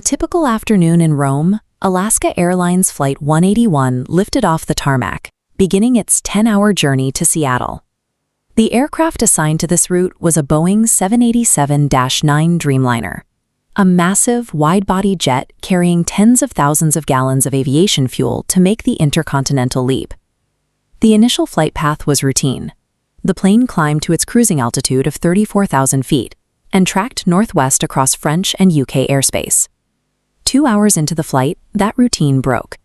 A typical afternoon in Rome, Alaska Airlines Flight 181 lifted off the tarmac, beginning its 10-hour journey to Seattle. The aircraft assigned to this route was a Boeing 787-9 Dreamliner, a massive, wide-body jet carrying tens of thousands of gallons of aviation fuel to make the intercontinental leap. The initial flight path was routine. The plane climbed to its cruising altitude of 34,000 feet and tracked northwest across French and UK airspace. 2 hours into the flight, that routine broke.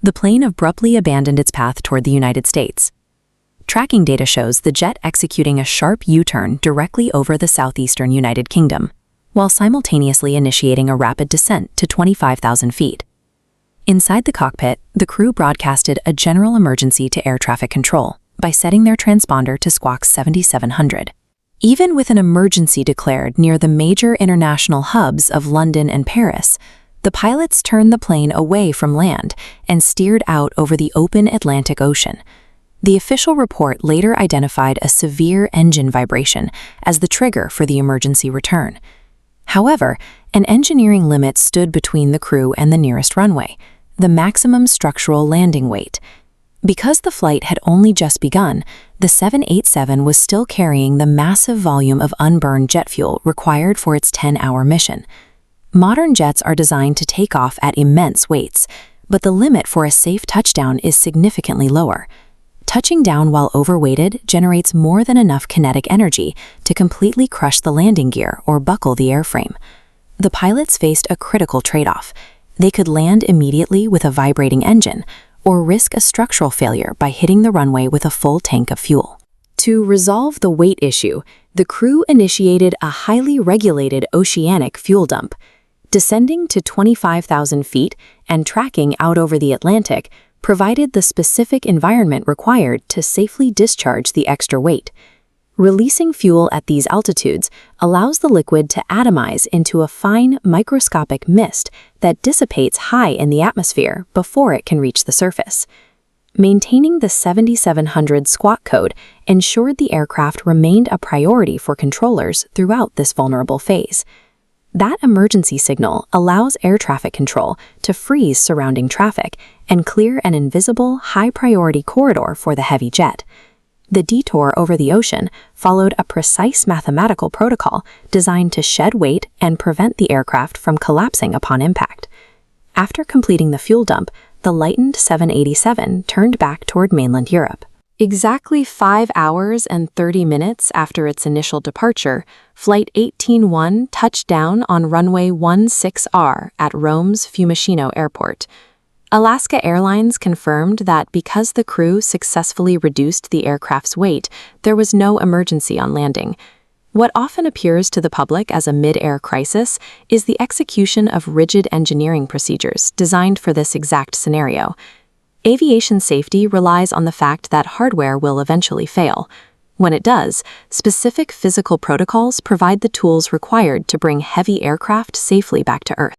The plane abruptly abandoned its path toward the United States. Tracking data shows the jet executing a sharp U-turn directly over the southeastern United Kingdom, while simultaneously initiating a rapid descent to 25,000 feet. Inside the cockpit, the crew broadcasted a general emergency to air traffic control by setting their transponder to squawk 7700. Even with an emergency declared near the major international hubs of London and Paris, the pilots turned the plane away from land and steered out over the open Atlantic Ocean. The official report later identified a severe engine vibration as the trigger for the emergency return. However, an engineering limit stood between the crew and the nearest runway, the maximum structural landing weight. Because the flight had only just begun, the 787 was still carrying the massive volume of unburned jet fuel required for its 10-hour mission. Modern jets are designed to take off at immense weights, but the limit for a safe touchdown is significantly lower. Touching down while overweighted generates more than enough kinetic energy to completely crush the landing gear or buckle the airframe. The pilots faced a critical trade-off. They could land immediately with a vibrating engine, or risk a structural failure by hitting the runway with a full tank of fuel. To resolve the weight issue, the crew initiated a highly regulated oceanic fuel dump. Descending to 25,000 feet and tracking out over the Atlantic provided the specific environment required to safely discharge the extra weight. Releasing fuel at these altitudes allows the liquid to atomize into a fine, microscopic mist that dissipates high in the atmosphere before it can reach the surface. Maintaining the 7700 squawk code ensured the aircraft remained a priority for controllers throughout this vulnerable phase. That emergency signal allows air traffic control to freeze surrounding traffic and clear an invisible, high-priority corridor for the heavy jet. The detour over the ocean followed a precise mathematical protocol designed to shed weight and prevent the aircraft from collapsing upon impact. After completing the fuel dump, the lightened 787 turned back toward mainland Europe. Exactly 5 hours and 30 minutes after its initial departure, Flight 181 touched down on runway 16R at Rome's Fiumicino Airport. Alaska Airlines confirmed that because the crew successfully reduced the aircraft's weight, there was no emergency on landing. What often appears to the public as a mid-air crisis is the execution of rigid engineering procedures designed for this exact scenario. Aviation safety relies on the fact that hardware will eventually fail. When it does, specific physical protocols provide the tools required to bring heavy aircraft safely back to Earth.